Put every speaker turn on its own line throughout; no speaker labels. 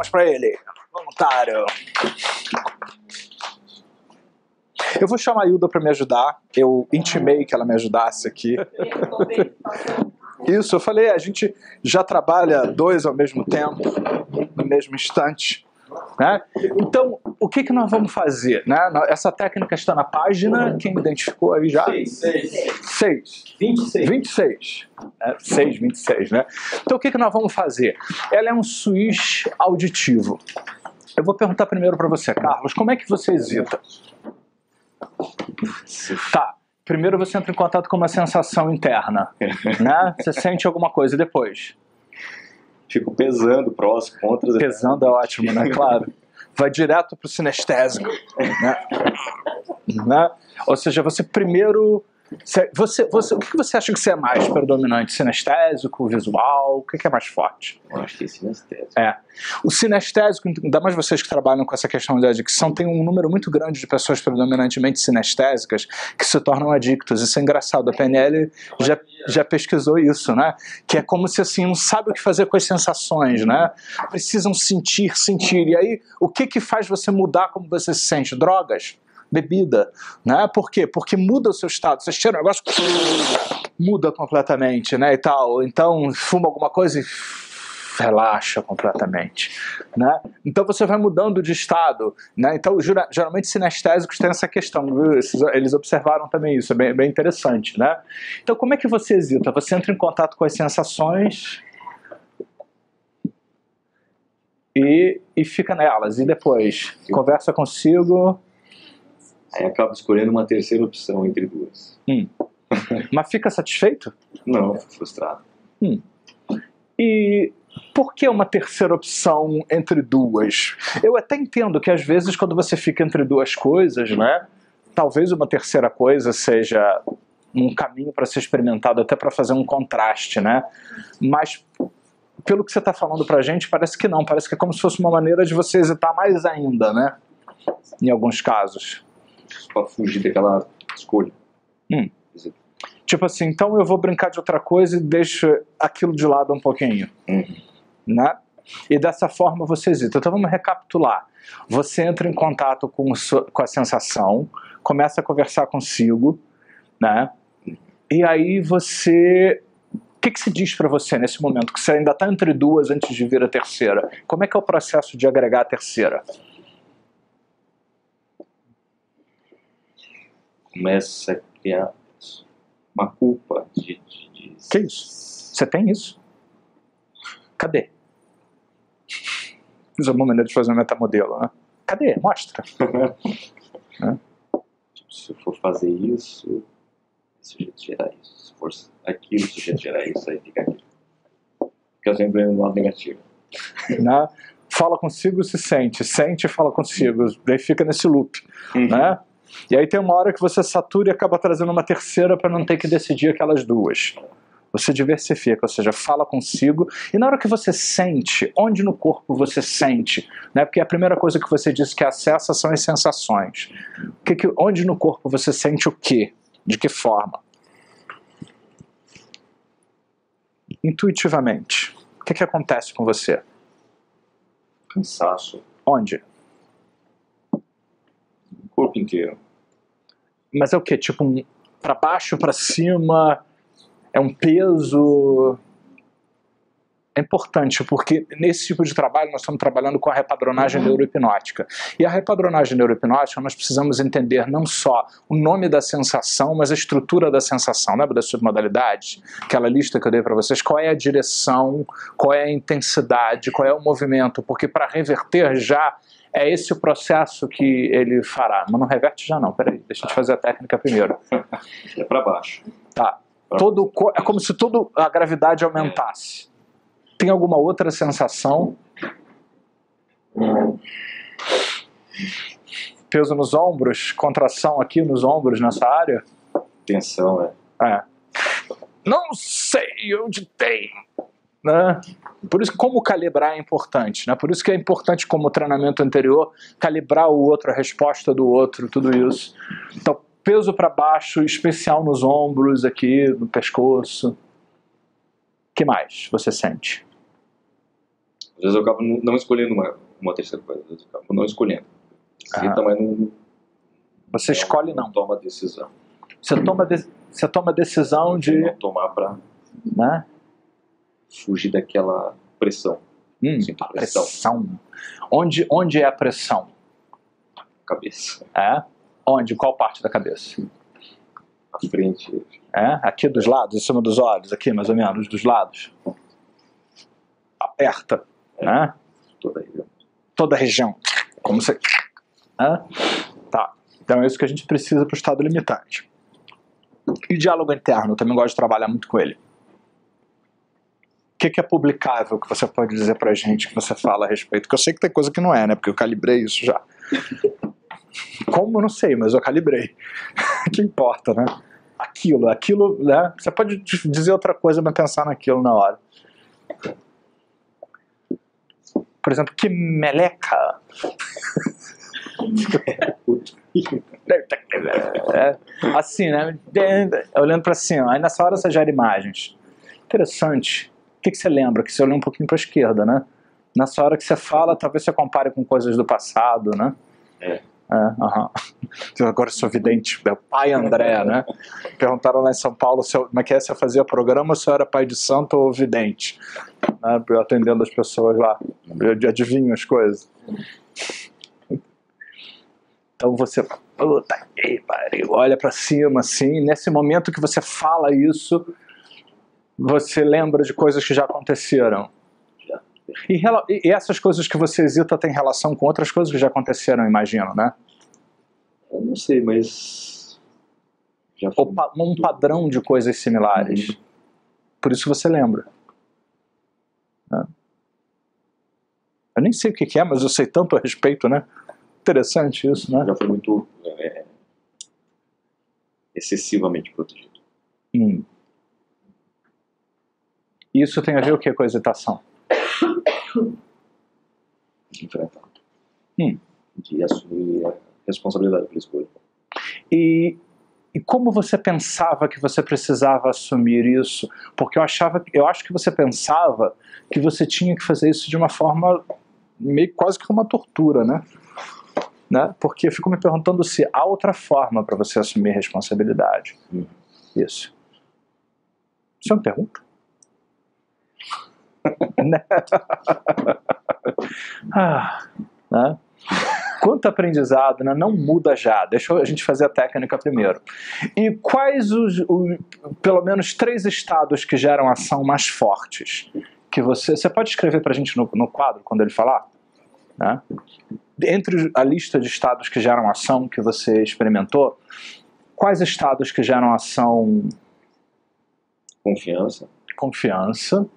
palmas para ele, voluntário. Eu vou chamar a Hilda para me ajudar. Eu intimei que ela me ajudasse aqui. Isso, eu falei, a gente já trabalha 2 ao mesmo tempo, no mesmo instante. Né? Então, o que nós vamos fazer? Né? Essa técnica está na página, quem identificou aí já? 6. 26. 6, 26, né? Então, o que nós vamos fazer? Ela é um switch auditivo. Eu vou perguntar primeiro para você, Carlos, como é que você hesita? Tá, primeiro você entra em contato com uma sensação interna, né? Você sente alguma coisa, e depois?
Fico pesando prós, contras.
Pesando é ótimo, né? Claro. Vai direto pro sinestésico, né? Ou seja, você primeiro... o que você acha que você é mais predominante? Sinestésico, visual? O que é mais forte?
Eu acho que é sinestésico.
O sinestésico, ainda mais vocês que trabalham com essa questão da adicção, tem um número muito grande de pessoas predominantemente sinestésicas que se tornam adictos. Isso é engraçado. A PNL já pesquisou isso, né? Que é como se assim, não sabe o que fazer com as sensações, né? Precisam sentir. E aí, o que faz você mudar como você se sente? Drogas? Bebida, né? Por quê? Porque muda o seu estado. Você cheira um negócio, muda completamente, né? E tal. Então, fuma alguma coisa e relaxa completamente, né? Então você vai mudando de estado, né? Então, geralmente sinestésicos têm essa questão, viu? Eles observaram também isso, é bem interessante, né? Então, como é que você hesita? Você entra em contato com as sensações e fica nelas. E depois, conversa consigo...
Aí acaba escolhendo uma terceira opção entre duas.
Mas fica satisfeito?
Não, fico frustrado.
E por que uma terceira opção entre duas? Eu até entendo que às vezes quando você fica entre duas coisas, né, talvez uma terceira coisa seja um caminho para ser experimentado, até para fazer um contraste, né? Mas pelo que você está falando pra gente, parece que não. Parece que é como se fosse uma maneira de você hesitar mais ainda, né? Em alguns casos.
Para fugir daquela escolha.
Tipo assim, então eu vou brincar de outra coisa e deixo aquilo de lado um pouquinho. Né? E dessa forma você hesita. Então vamos recapitular. Você entra em contato com a sensação, começa a conversar consigo, né? E aí você... O que se diz para você nesse momento? Que você ainda está entre duas antes de vir a terceira. Como é que é o processo de agregar a terceira?
Começa a criar uma culpa de...
Que isso? Você tem isso? Cadê? Isso é uma maneira de fazer um metamodelo, né? Cadê? Mostra.
Se eu for fazer isso, o sujeito gerar isso. Se for aquilo, o sujeito gerar isso, aí fica aquilo. Porque eu sempre venho do lado negativo.
Né? Fala consigo, se sente. Sente e fala consigo. Daí fica nesse loop. Né? E aí tem uma hora que você satura e acaba trazendo uma terceira para não ter que decidir aquelas duas. Você diversifica, ou seja, fala consigo. E na hora que você sente, onde no corpo você sente? Né? Porque a primeira coisa que você disse que acessa são as sensações. Onde no corpo você sente o quê? De que forma? Intuitivamente. O que acontece com você?
Cansaço.
Onde?
O corpo inteiro.
Mas é o quê? Tipo, para baixo, para cima? É um peso? É importante, porque nesse tipo de trabalho nós estamos trabalhando com a repadronagem neurohipnótica. E a repadronagem neurohipnótica nós precisamos entender não só o nome da sensação, mas a estrutura da sensação. Lembra das submodalidades? Aquela lista que eu dei para vocês. Qual é a direção, qual é a intensidade, qual é o movimento? Porque para reverter já é esse o processo que ele fará. Mas não reverte já não, peraí, deixa eu te fazer a técnica primeiro.
É para baixo.
Tá. É como se toda a gravidade aumentasse. Tem alguma outra sensação? Peso nos ombros? Contração aqui nos ombros, nessa área?
Tensão,
Não sei onde tem. Né? Por isso que como calibrar é importante. Né? Por isso que é importante, como o treinamento anterior, calibrar o outro, a resposta do outro, tudo isso. Então, peso para baixo, especial nos ombros, aqui, no pescoço. O que mais você sente?
Às vezes eu acabo não escolhendo uma terceira coisa, às vezes eu acabo não escolhendo. Decida, mas não...
Você escolhe não.
Toma decisão.
Você toma decisão de...
Não tomar pra
Né?
fugir daquela pressão. Sinto
Pressão. Onde é a pressão?
Cabeça.
É? Onde? Qual parte da cabeça?
À frente.
É? Aqui dos lados, em cima dos olhos, aqui mais ou menos, dos lados. Aperta. Né? Toda a região. Como você... Tá. Então é isso que a gente precisa para o estado limitante. E diálogo interno, eu também gosto de trabalhar muito com ele. O que é publicável que você pode dizer pra gente, que você fala a respeito? Porque eu sei que tem coisa que não é, né? Porque eu calibrei isso já. Como eu não sei, mas eu calibrei. Que importa, né? Aquilo, né? Você pode dizer outra coisa, mas pensar naquilo na hora. Por exemplo, que meleca. Assim, né? Olhando pra cima. Aí nessa hora você gera imagens. Interessante. O que você lembra? Que você olha um pouquinho para a esquerda, né? Nessa hora que você fala, talvez você compare com coisas do passado, né? Agora eu sou vidente, meu pai André, né? Perguntaram lá em São Paulo como é que é, se eu fazia programa ou se eu era pai de santo ou vidente, né? Eu atendendo as pessoas lá, eu adivinho as coisas. Então você, puta que pariu, olha para cima assim, nesse momento que você fala isso, você lembra de coisas que já aconteceram. E essas coisas que você hesita têm relação com outras coisas que já aconteceram, imagino, né?
Eu não sei, mas...
Um padrão de coisas similares. Por isso você lembra. Eu nem sei o que é, mas eu sei tanto a respeito, né? Interessante isso, né?
Já foi muito excessivamente protegido.
Isso tem a ver o que com a hesitação?
De enfrentar. De assumir a responsabilidade pela escolha.
E como você pensava que você precisava assumir isso? Porque eu acho que você pensava que você tinha que fazer isso de uma forma meio quase que uma tortura, né? Porque eu fico me perguntando se há outra forma para você assumir responsabilidade. Isso. Isso é uma pergunta? Né? Quanto aprendizado, né? Não muda já. Deixa a gente fazer a técnica primeiro. E quais pelo menos 3 estados que geram ação mais fortes? Que você pode escrever pra gente no quadro quando ele falar? Né? Entre a lista de estados que geram ação que você experimentou, quais estados que geram ação?
Confiança.
Confiança.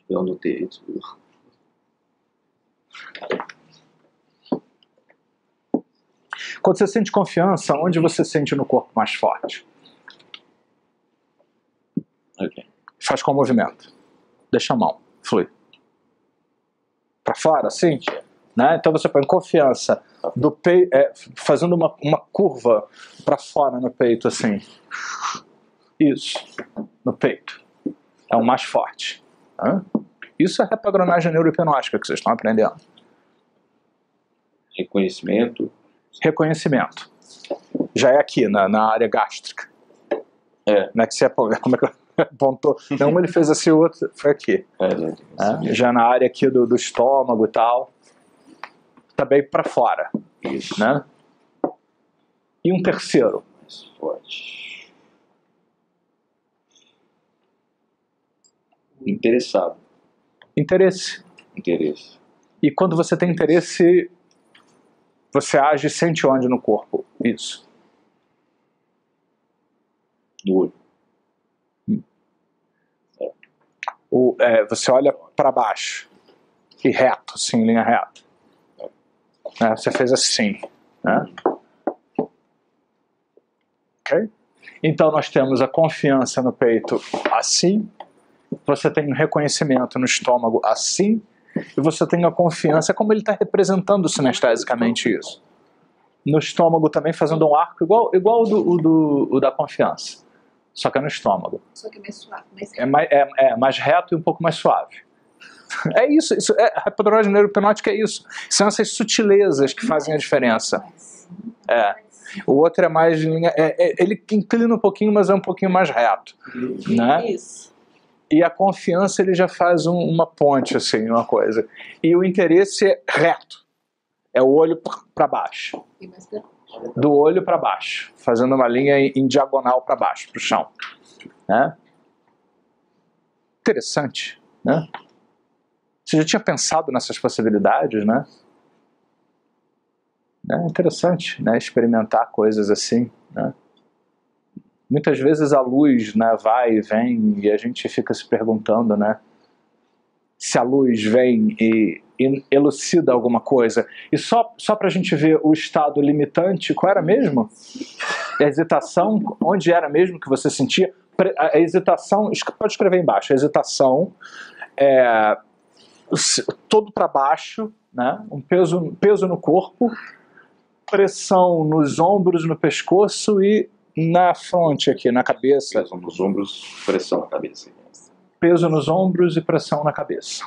Eu anotei isso.
Quando você sente confiança, onde você sente no corpo mais forte? Faz com o movimento. Deixa a mão fluir. Para fora, assim? Né? Então você põe confiança do peito, fazendo uma curva para fora no peito, assim. Isso. No peito. É o mais forte. Isso é a repadronagem neurohipnótica que vocês estão aprendendo.
Reconhecimento.
Reconhecimento. Já é aqui, na área gástrica. Não é que você como é que apontou? Não, ele fez assim, o outro foi aqui. Já na área aqui do estômago e tal. Também para fora.
Isso.
Né? E um terceiro.
Mais forte. Interessado.
Interesse. E quando você tem interesse, você age e sente onde no corpo? Isso.
No olho.
Você olha para baixo. E reto, assim, linha reta. Você fez assim. Né? Ok? Então nós temos a confiança no peito assim. Você tem um reconhecimento no estômago assim, e você tem a confiança, como ele está representando sinestesicamente isso. No estômago também fazendo um arco igual o da confiança. só que é no estômago.
Só que é mais suave.
Mais reto e um pouco mais suave. É isso, a patologia neuropnótica é isso. São essas sutilezas que fazem a diferença. O outro é mais de linha, ele inclina um pouquinho, mas é um pouquinho mais reto, né?
Isso.
E a confiança ele já faz uma ponte, assim, uma coisa. E o interesse é reto, é o olho para baixo, do olho para baixo, fazendo uma linha em diagonal para baixo, para o chão, né? Interessante, né? Você já tinha pensado nessas possibilidades, né? É interessante, né, experimentar coisas assim, né? Muitas vezes a luz, né, vai e vem e a gente fica se perguntando, né, se a luz vem e elucida alguma coisa. E só para a gente ver o estado limitante, qual era mesmo? A hesitação, onde era mesmo que você sentia? A hesitação, pode escrever embaixo, a hesitação é todo para baixo, né, um peso no corpo, pressão nos ombros, no pescoço e na fronte aqui, na cabeça.
Peso nos ombros, pressão na cabeça.
Peso nos ombros e pressão na cabeça.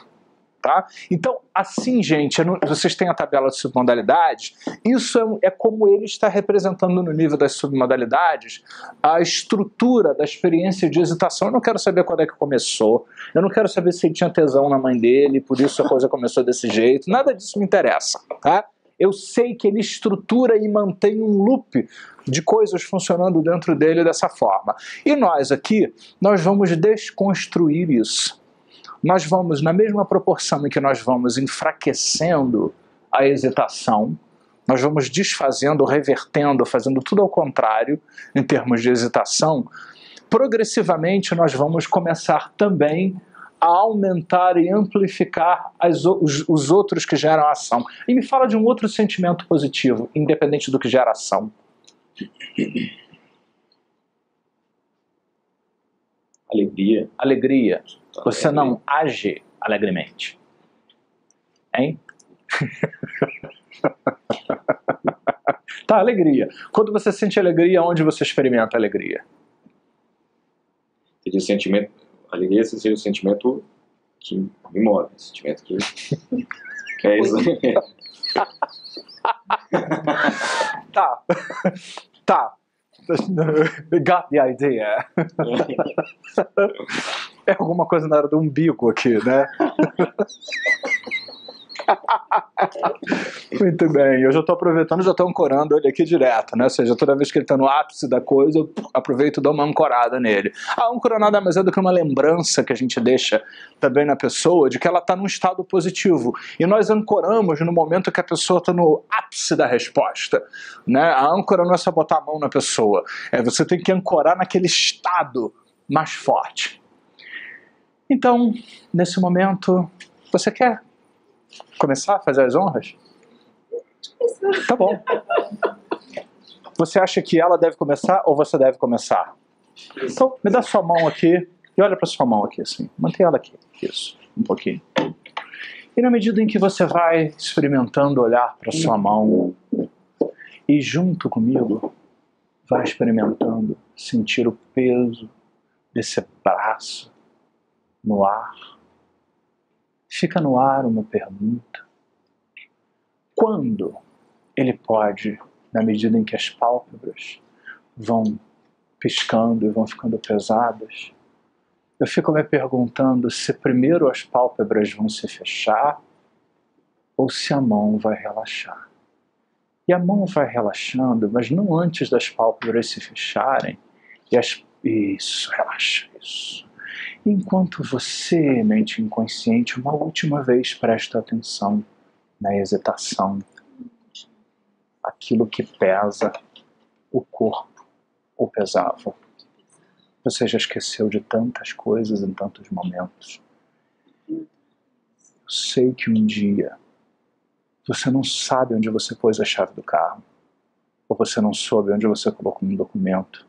Tá? Então, assim, gente, vocês têm a tabela de submodalidades, isso é como ele está representando no nível das submodalidades a estrutura da experiência de hesitação. Eu não quero saber quando é que começou, eu não quero saber se ele tinha tesão na mãe dele, por isso a coisa começou desse jeito, nada disso me interessa, tá? Eu sei que ele estrutura e mantém um loop de coisas funcionando dentro dele dessa forma. E nós aqui, nós vamos desconstruir isso. Nós vamos, na mesma proporção em que nós vamos enfraquecendo a hesitação, nós vamos desfazendo, revertendo, fazendo tudo ao contrário em termos de hesitação, progressivamente nós vamos começar também a aumentar e amplificar os outros que geram ação. E me fala de um outro sentimento positivo, independente do que gera ação.
Alegria.
Alegria. Você não age alegremente. Hein? Tá, alegria. Quando você sente alegria, onde você experimenta alegria?
Seria o sentimento, alegria seria o sentimento que me move, o sentimento que é isso.
Tá. Got the idea. É alguma coisa na área do umbigo aqui, né? Muito bem, eu já estou aproveitando, já estou ancorando ele aqui direto, né? Ou seja, toda vez que ele está no ápice da coisa, eu aproveito e dou uma ancorada nele. A âncora nada mais é do que uma lembrança que a gente deixa também na pessoa de que ela está num estado positivo. E nós ancoramos no momento que a pessoa está no ápice da resposta, né? A âncora não é só botar a mão na pessoa, você tem que ancorar naquele estado mais forte. Então, nesse momento, você quer começar a fazer as honras? Tá bom. Você acha que ela deve começar ou você deve começar? Então, me dá sua mão aqui e olha para sua mão aqui assim. Mantém ela aqui. Isso, um pouquinho. E na medida em que você vai experimentando olhar para sua mão e junto comigo vai experimentando sentir o peso desse braço no ar. Fica no ar uma pergunta. Quando ele pode, na medida em que as pálpebras vão piscando e vão ficando pesadas, eu fico me perguntando se primeiro as pálpebras vão se fechar ou se a mão vai relaxar. E a mão vai relaxando, mas não antes das pálpebras se fecharem. Isso, relaxa, isso. Enquanto você, mente inconsciente, uma última vez presta atenção na hesitação, aquilo que pesa o corpo ou pesava. Você já esqueceu de tantas coisas em tantos momentos. Eu sei que um dia você não sabe onde você pôs a chave do carro, ou você não soube onde você colocou um documento.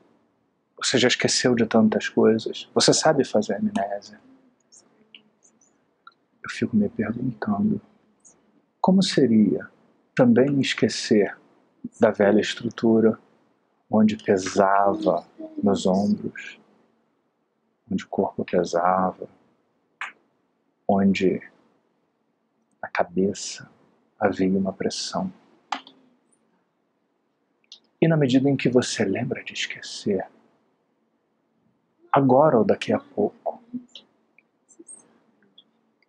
Você já esqueceu de tantas coisas. Você sabe fazer amnésia. Eu fico me perguntando, como seria também esquecer da velha estrutura onde pesava nos ombros onde o corpo pesava, onde na cabeça havia uma pressão. E na medida em que você lembra de esquecer, agora ou daqui a pouco,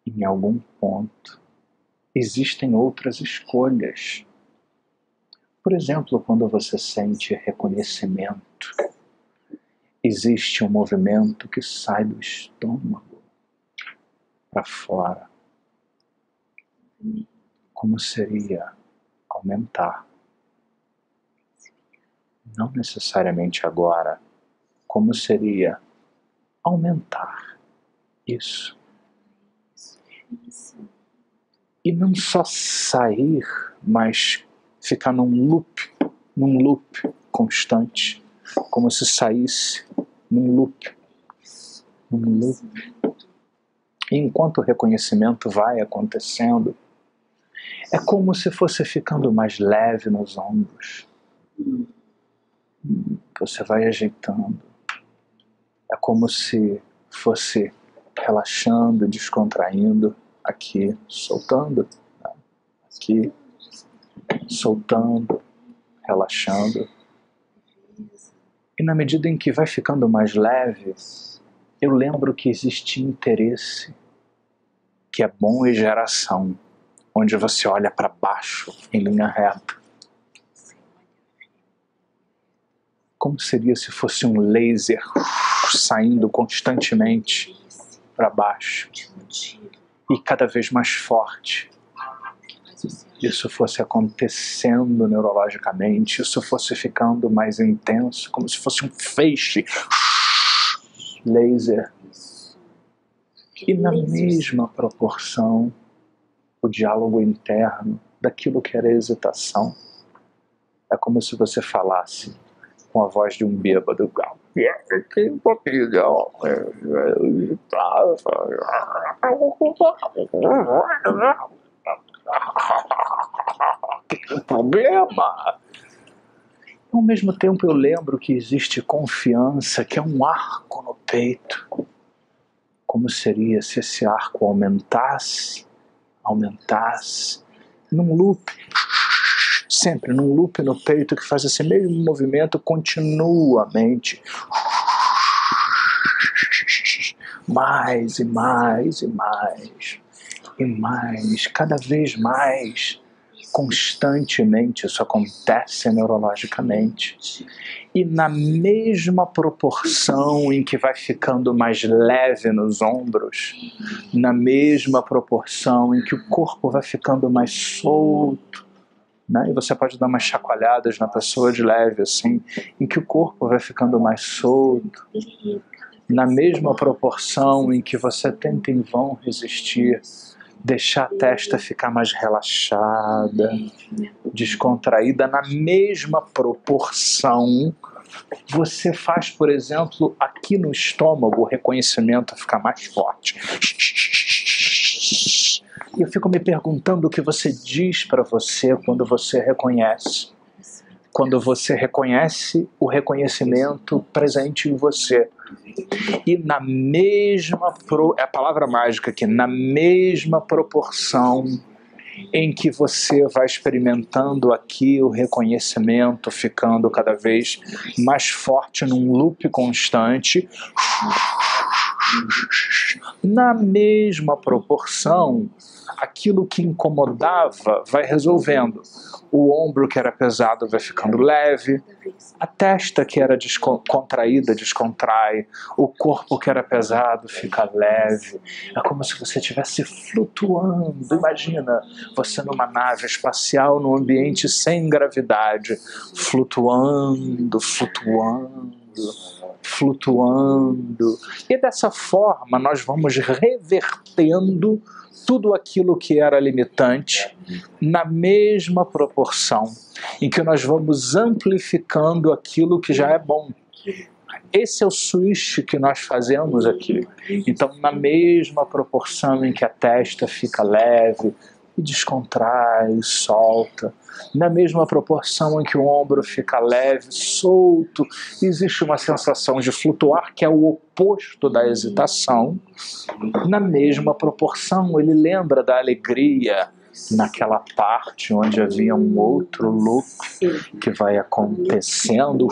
em algum ponto, existem outras escolhas. Por exemplo, quando você sente reconhecimento, existe um movimento que sai do estômago para fora. Como seria aumentar? Não necessariamente agora. Como seria aumentar isso? E não só sair, mas ficar num loop constante, como se saísse num loop. E enquanto o reconhecimento vai acontecendo, é como se fosse ficando mais leve nos ombros. Você vai ajeitando. É como se fosse relaxando, descontraindo, aqui, soltando, aqui, soltando, relaxando. E na medida em que vai ficando mais leve, eu lembro que existe interesse, que é bom e geração, onde você olha para baixo em linha reta. Como seria se fosse um laser saindo constantemente para baixo e cada vez mais forte? Isso fosse acontecendo neurologicamente, isso fosse ficando mais intenso, como se fosse um feixe laser. E na mesma proporção, o diálogo interno daquilo que era hesitação. É como se você falasse com a voz de um bêbado. Que problema? Ao mesmo tempo eu lembro que existe confiança, que é um arco no peito. Como seria se esse arco aumentasse, num loop, sempre num loop no peito que faz esse mesmo movimento continuamente. Mais e mais e mais e mais, cada vez mais, constantemente isso acontece neurologicamente. E na mesma proporção em que vai ficando mais leve nos ombros, na mesma proporção em que o corpo vai ficando mais solto, né? E você pode dar umas chacoalhadas na pessoa de leve assim, em que o corpo vai ficando mais solto, na mesma proporção em que você tenta em vão resistir, deixar a testa ficar mais relaxada, descontraída, na mesma proporção, você faz, por exemplo, aqui no estômago, o reconhecimento ficar mais forte. E eu fico me perguntando o que você diz para você quando você reconhece. Quando você reconhece o reconhecimento presente em você. E na mesma, é a palavra mágica aqui, na mesma proporção em que você vai experimentando aqui o reconhecimento ficando cada vez mais forte num loop constante, na mesma proporção, aquilo que incomodava vai resolvendo. O ombro que era pesado vai ficando leve, a testa que era contraída descontrai, o corpo que era pesado fica leve. É como se você estivesse flutuando. Imagina você numa nave espacial, num ambiente sem gravidade, flutuando, flutuando. E dessa forma nós vamos revertendo tudo aquilo que era limitante na mesma proporção em que nós vamos amplificando aquilo que já é bom. Esse é o switch que nós fazemos aqui. Então, na mesma proporção em que a testa fica leve, e descontrai, e solta. Na mesma proporção em que o ombro fica leve, solto, existe uma sensação de flutuar, que é o oposto da hesitação. Na mesma proporção, ele lembra da alegria naquela parte onde havia um outro loop que vai acontecendo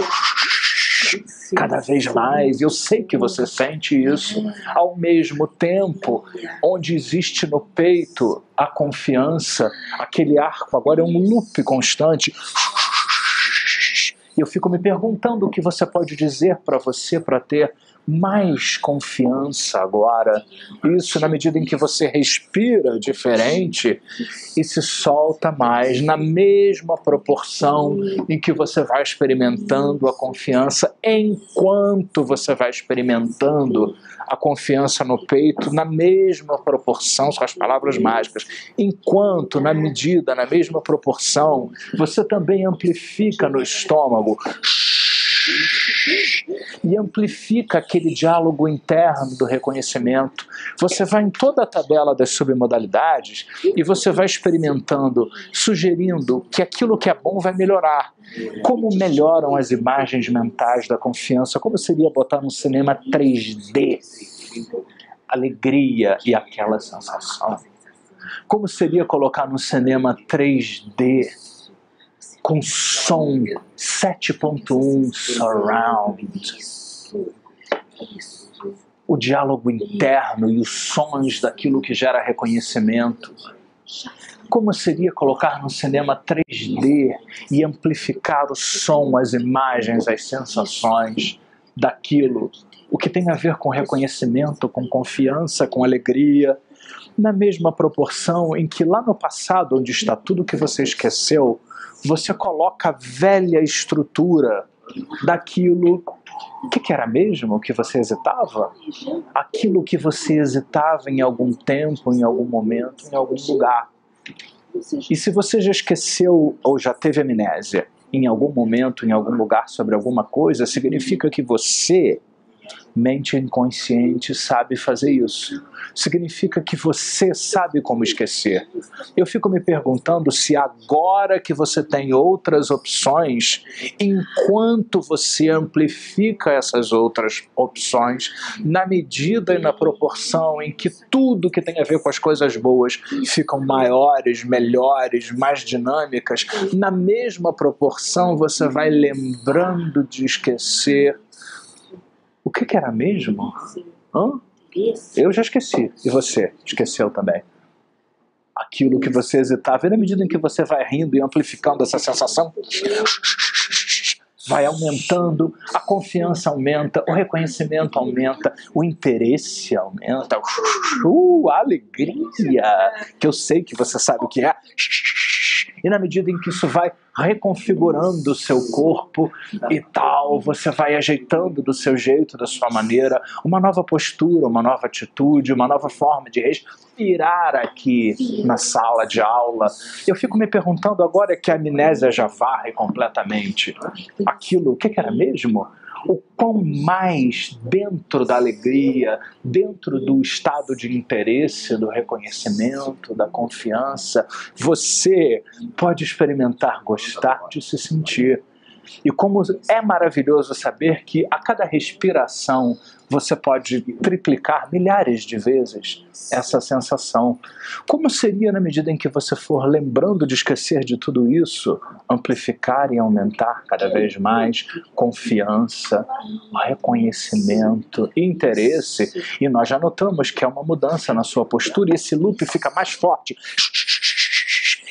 cada vez mais. Eu sei que você sente isso. Ao mesmo tempo, onde existe no peito a confiança, aquele arco agora é um loop constante. E eu fico me perguntando o que você pode dizer para você para ter mais confiança agora. Isso na medida em que você respira diferente e se solta mais, na mesma proporção em que você vai experimentando a confiança, enquanto você vai experimentando a confiança no peito, na mesma proporção, são as palavras mágicas, enquanto, na medida, na mesma proporção, você também amplifica no estômago e amplifica aquele diálogo interno do reconhecimento. Você vai em toda a tabela das submodalidades e você vai experimentando, sugerindo que aquilo que é bom vai melhorar. Como melhoram as imagens mentais da confiança? Como seria botar num cinema 3D alegria e aquela sensação? Como seria colocar no cinema 3D com som 7.1 surround, o diálogo interno e os sons daquilo que gera reconhecimento? Como seria colocar no cinema 3D e amplificar o som, as imagens, as sensações daquilo, o que tem a ver com reconhecimento, com confiança, com alegria, na mesma proporção em que lá no passado, onde está tudo que você esqueceu, você coloca a velha estrutura daquilo. O que era mesmo que você hesitava? Aquilo que você hesitava em algum tempo, em algum momento, em algum lugar. E se você já esqueceu ou já teve amnésia em algum momento, em algum lugar sobre alguma coisa, significa que você, mente inconsciente, sabe fazer isso. Significa que você sabe como esquecer. Eu fico me perguntando se agora que você tem outras opções, enquanto você amplifica essas outras opções, na medida e na proporção em que tudo que tem a ver com as coisas boas ficam maiores, melhores, mais dinâmicas, na mesma proporção você vai lembrando de esquecer. O que era mesmo? Hã? Eu já esqueci. E você? Esqueceu também? Aquilo que você hesitava. E na medida em que você vai rindo e amplificando essa sensação, vai aumentando, a confiança aumenta, o reconhecimento aumenta, o interesse aumenta, a alegria, que eu sei que você sabe o que é. E na medida em que isso vai reconfigurando o seu corpo e tal, você vai ajeitando do seu jeito, da sua maneira, uma nova postura, uma nova atitude, uma nova forma de respirar aqui na sala de aula. Eu fico me perguntando agora que a amnésia já varre completamente aquilo, o que era mesmo? O quão mais dentro da alegria, dentro do estado de interesse, do reconhecimento, da confiança, você pode experimentar gostar de se sentir. E como é maravilhoso saber que a cada respiração você pode triplicar milhares de vezes essa sensação. Como seria na medida em que você for lembrando de esquecer de tudo isso, amplificar e aumentar cada vez mais confiança, reconhecimento, interesse, e nós já notamos que é uma mudança na sua postura e esse loop fica mais forte.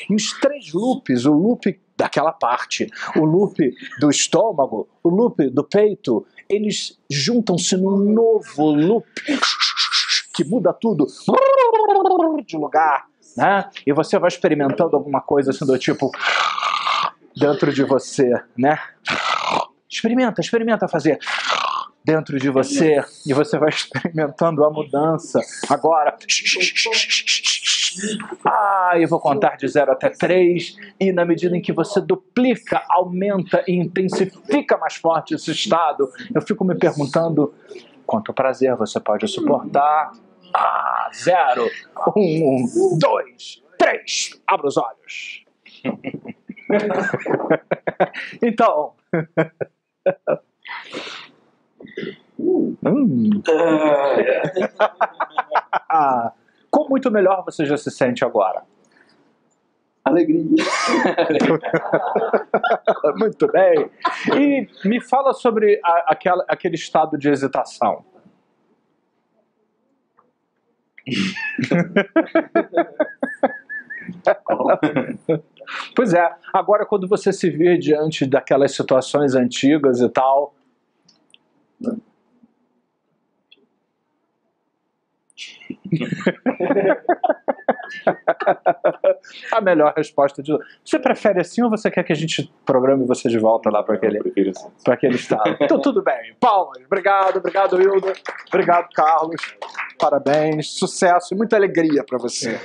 E os 3 loops, o loop daquela parte, o loop do estômago, o loop do peito, eles juntam-se num novo loop que muda tudo de lugar, né? E você vai experimentando alguma coisa assim do tipo dentro de você, né? Experimenta fazer dentro de você e você vai experimentando a mudança. Agora, eu vou contar de 0 até 3 e na medida em que você duplica, aumenta e intensifica mais forte esse estado, eu fico me perguntando quanto prazer você pode suportar. 0, 1, 2, 3, abra os olhos. Então... Como muito melhor você já se sente agora?
Alegria.
Muito bem. E me fala sobre aquele estado de hesitação. Pois é, agora quando você se vê diante daquelas situações antigas e tal... A melhor resposta de... Você prefere assim ou você quer que a gente programe você de volta lá para aquele estado? Então tudo bem, palmas, obrigado Hilda, obrigado Carlos, parabéns, sucesso e muita alegria para você.